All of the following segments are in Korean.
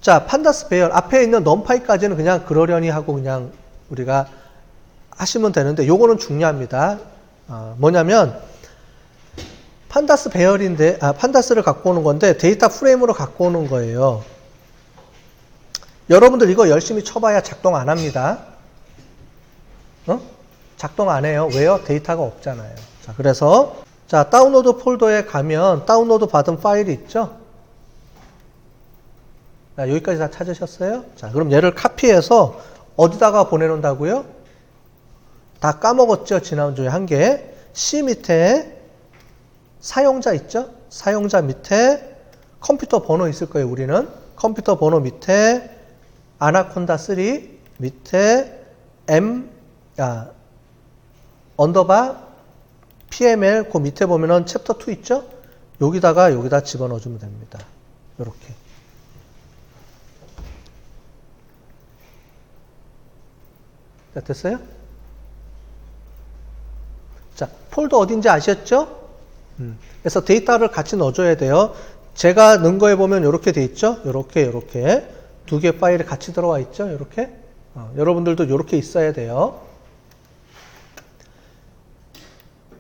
자, 판다스 배열. 앞에 있는 넘파이까지는 그냥 그러려니 하고 그냥 우리가 하시면 되는데 요거는 중요합니다. 뭐냐면 판다스 배열인데 판다스를 갖고 오는 건데 데이터 프레임으로 갖고 오는 거예요. 여러분들 이거 열심히 쳐봐야 작동 안 합니다. 작동 안 해요. 왜요? 데이터가 없잖아요. 자, 그래서 자, 다운로드 폴더에 가면 다운로드 받은 파일이 있죠? 자, 여기까지 다 찾으셨어요? 자, 그럼 얘를 카피해서 어디다가 보내놓는다고요? 다 까먹었죠? 지난주에 한 개. C 밑에 사용자 있죠? 사용자 밑에 컴퓨터 번호 있을 거예요, 우리는. 컴퓨터 번호 밑에 아나콘다 3 밑에 언더바 PML 그 밑에 보면은 챕터 2 있죠? 여기다 집어넣어 주면 됩니다. 요렇게. 자, 됐어요? 자, 폴더 어딘지 아셨죠? 그래서 데이터를 같이 넣어줘야 돼요. 제가 넣은 거에 보면 이렇게 돼 있죠? 요렇게 두 개 파일이 같이 들어와 있죠? 요렇게. 여러분들도 요렇게 있어야 돼요.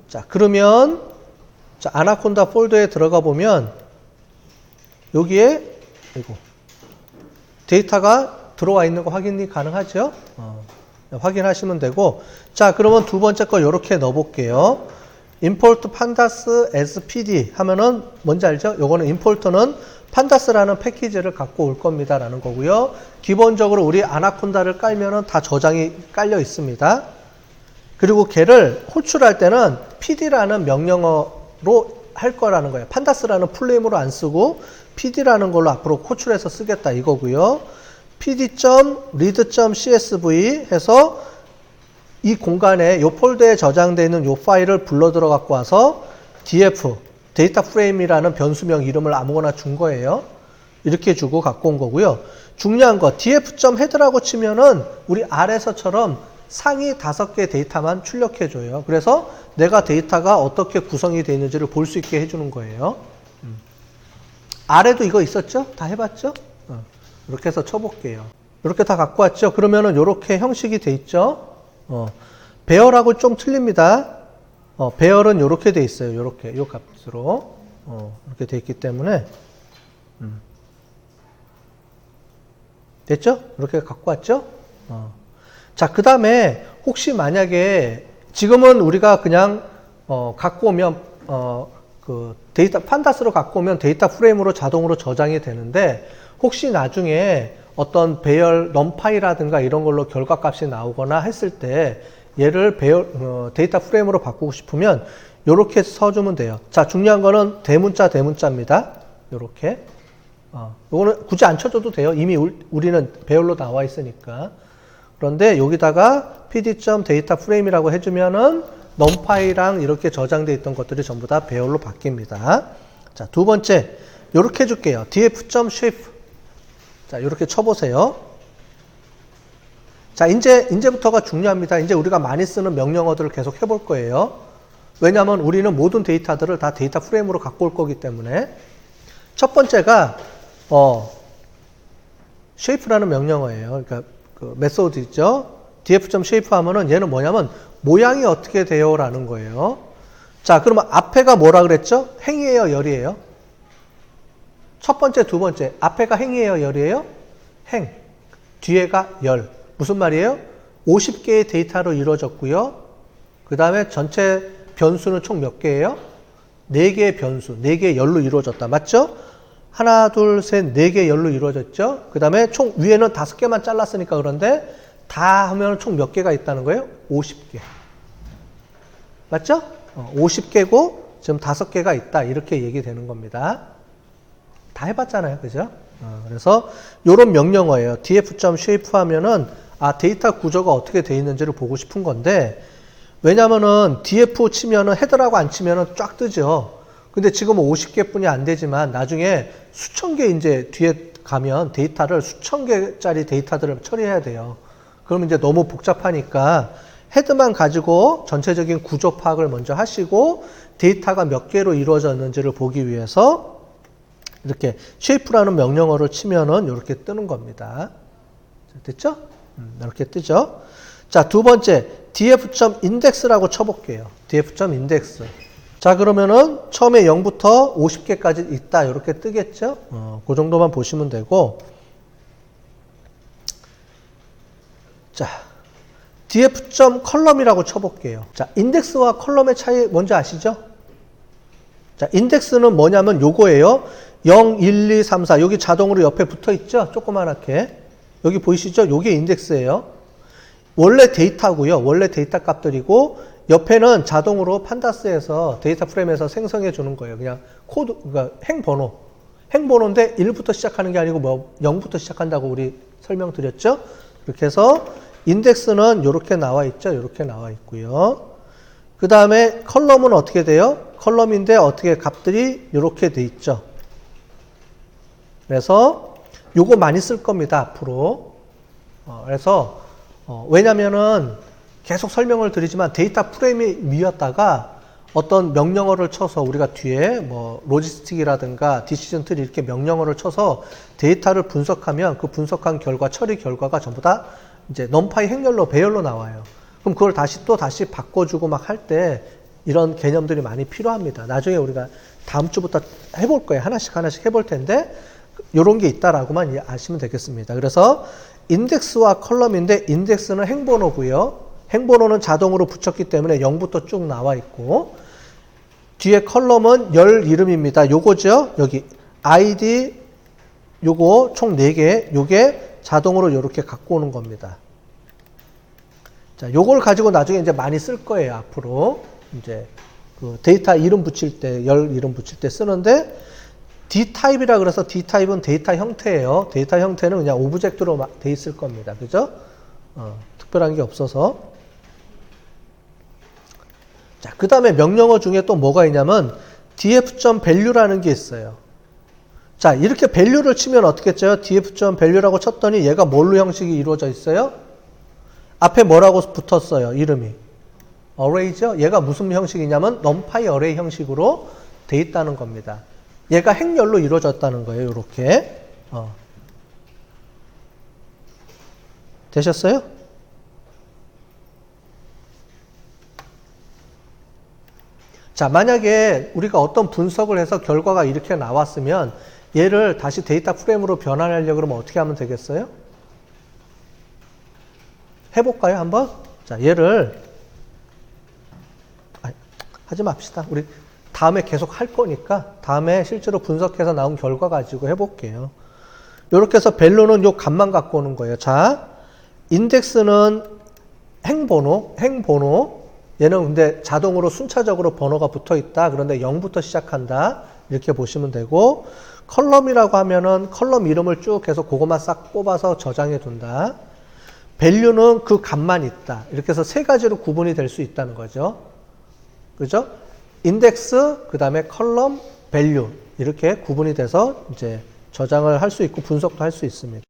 자, 그러면 자, 아나콘다 폴더에 들어가 보면 여기에 데이터가 들어와 있는 거 확인이 가능하죠? 확인하시면 되고, 자, 그러면 두 번째 거 요렇게 넣어볼게요. import pandas as pd 하면은 뭔지 알죠? 요거는 import는 판다스라는 패키지를 갖고 올 겁니다 라는 거고요. 기본적으로 우리 아나콘다를 깔면은 다 저장이 깔려 있습니다. 그리고 걔를 호출할 때는 pd라는 명령어로 할 거라는 거예요. 판다스라는 풀네임으로 안 쓰고 pd라는 걸로 앞으로 호출해서 쓰겠다 이거고요. pd.read.csv 해서 이 공간에 이 폴더에 저장되어 있는 이 파일을 불러 들어 갖고 와서 df, 데이터 프레임이라는 변수명 이름을 아무거나 준 거예요. 이렇게 주고 갖고 온 거고요. 중요한 거 df.head라고 치면은 우리 R에서처럼 상위 5개 데이터만 출력해 줘요. 그래서 내가 데이터가 어떻게 구성이 되어 있는지를 볼 수 있게 해주는 거예요. R에도 이거 있었죠? 다 해봤죠? 이렇게 해서 쳐볼게요. 이렇게 다 갖고 왔죠? 그러면은 이렇게 형식이 돼 있죠? 배열하고 좀 틀립니다. 배열은 이렇게 돼 있어요. 이렇게, 이 값으로. 이렇게 돼 있기 때문에. 됐죠? 이렇게 갖고 왔죠? 자, 그 다음에 혹시 만약에 지금은 우리가 그냥, 갖고 오면, 그 데이터, 판다스로 갖고 오면 데이터 프레임으로 자동으로 저장이 되는데 혹시 나중에 어떤 배열, 넘파이라든가 이런 걸로 결과값이 나오거나 했을 때 얘를 데이터 프레임으로 바꾸고 싶으면 이렇게 써주면 돼요. 자, 중요한 거는 대문자입니다. 이렇게. 이거는 굳이 안 쳐줘도 돼요. 이미 우리는 배열로 나와 있으니까. 그런데 여기다가 pd.dataFrame이라고 해주면은 넘파이랑 이렇게 저장되어 있던 것들이 전부 다 배열로 바뀝니다. 자, 두 번째, 이렇게 해줄게요. df.shape. 자, 이렇게 쳐보세요. 자, 이제부터가 중요합니다. 이제 우리가 많이 쓰는 명령어들을 계속 해볼 거예요. 왜냐하면 우리는 모든 데이터들을 다 데이터 프레임으로 갖고 올 거기 때문에. 첫 번째가, shape라는 명령어예요. 그러니까, 그, 메소드죠. df.shape 하면은 얘는 뭐냐면, 모양이 어떻게 돼요? 라는 거예요. 자, 그러면 앞에가 뭐라 그랬죠? 행이에요? 열이에요? 첫 번째, 두 번째. 앞에가 행이에요? 열이에요? 행. 뒤에가 열. 무슨 말이에요? 50개의 데이터로 이루어졌고요. 그 다음에 전체 변수는 총 몇 개예요? 4개의 변수, 4개의 열로 이루어졌다. 맞죠? 하나, 둘, 셋, 4개의 열로 이루어졌죠? 그 다음에 총 위에는 5개만 잘랐으니까 그런데 다 하면 총 몇 개가 있다는 거예요? 50개. 맞죠? 50개고 지금 5개가 있다. 이렇게 얘기되는 겁니다. 다 해봤잖아요. 그죠? 그래서 이런 명령어예요. df.shape 하면은 데이터 구조가 어떻게 되어 있는지를 보고 싶은 건데 왜냐면은 df 치면은 헤더라고 안 치면은 쫙 뜨죠. 근데 지금은 50개뿐이 안 되지만 나중에 수천 개 이제 뒤에 가면 데이터를 수천 개짜리 데이터들을 처리해야 돼요. 그러면 이제 너무 복잡하니까 헤드만 가지고 전체적인 구조 파악을 먼저 하시고 데이터가 몇 개로 이루어졌는지를 보기 위해서 이렇게 shape라는 명령어를 치면은 이렇게 뜨는 겁니다. 됐죠? 이렇게 뜨죠? 자, 두 번째, df.index라고 쳐볼게요. df.index. 자, 그러면은 처음에 0부터 50개까지 있다. 이렇게 뜨겠죠? 그 정도만 보시면 되고. 자, df.column이라고 쳐볼게요. 자, 인덱스와 컬럼의 차이 뭔지 아시죠? 자, 인덱스는 뭐냐면 요거예요. 0, 1, 2, 3, 4. 여기 자동으로 옆에 붙어 있죠? 조그만하게. 여기 보이시죠? 요게 인덱스예요. 원래 데이터고요. 원래 데이터 값들이고 옆에는 자동으로 판다스에서 데이터 프레임에서 생성해 주는 거예요. 그냥 코드, 그러니까 행번호. 행번호인데 1부터 시작하는 게 아니고 뭐 0부터 시작한다고 우리 설명드렸죠? 이렇게 해서 인덱스는 이렇게 나와 있죠? 이렇게 나와 있고요. 그 다음에 컬럼은 어떻게 돼요? 컬럼인데 어떻게 값들이 이렇게 돼 있죠? 그래서 요거 많이 쓸 겁니다, 앞으로. 그래서 왜냐면은 계속 설명을 드리지만 데이터 프레임이 위였다가 어떤 명령어를 쳐서 우리가 뒤에 뭐 로지스틱이라든가 디시전 트리 이렇게 명령어를 쳐서 데이터를 분석하면 그 분석한 결과, 처리 결과가 전부 다 이제 넘파이 행렬로 배열로 나와요. 그럼 그걸 다시 바꿔주고 막 할 때 이런 개념들이 많이 필요합니다. 나중에 우리가 다음 주부터 해볼 거예요. 하나씩 해볼 텐데 이런 게 있다라고만 아시면 되겠습니다. 그래서 인덱스와 컬럼인데 인덱스는 행번호고요. 행번호는 자동으로 붙였기 때문에 0부터 쭉 나와 있고 뒤에 컬럼은 열 이름입니다. 요거죠. 여기 ID 요거 총 4개 요게 자동으로 이렇게 갖고 오는 겁니다. 자, 요걸 가지고 나중에 이제 많이 쓸 거예요. 앞으로 이제 그 데이터 이름 붙일 때, 열 이름 붙일 때 쓰는데 D타입이라 그래서 D타입은 데이터 형태예요. 데이터 형태는 그냥 오브젝트로 돼 있을 겁니다. 그죠? 특별한 게 없어서. 자, 그 다음에 명령어 중에 또 뭐가 있냐면 df.value라는 게 있어요. 자, 이렇게 value를 치면 어떻게 했죠? df.value라고 쳤더니 얘가 뭘로 형식이 이루어져 있어요? 앞에 뭐라고 붙었어요? 이름이. array죠? 얘가 무슨 형식이냐면 numpy array 형식으로 돼 있다는 겁니다. 얘가 행렬로 이루어졌다는 거예요. 이렇게. 되셨어요? 자, 만약에 우리가 어떤 분석을 해서 결과가 이렇게 나왔으면 얘를 다시 데이터 프레임으로 변환하려고 그러면 어떻게 하면 되겠어요? 해볼까요, 한번? 자, 얘를 하지 맙시다. 우리 다음에 계속 할 거니까 다음에 실제로 분석해서 나온 결과 가지고 해볼게요. 이렇게 해서 value는 요 값만 갖고 오는 거예요. 자, 인덱스는 행번호. 얘는 근데 자동으로 순차적으로 번호가 붙어 있다. 그런데 0부터 시작한다. 이렇게 보시면 되고, 컬럼이라고 하면은 컬럼 이름을 쭉 계속 그것만 싹 뽑아서 저장해 둔다. value는 그 값만 있다. 이렇게 해서 세 가지로 구분이 될 수 있다는 거죠. 그죠? 인덱스, 그 다음에 컬럼, value. 이렇게 구분이 돼서 이제 저장을 할 수 있고 분석도 할 수 있습니다.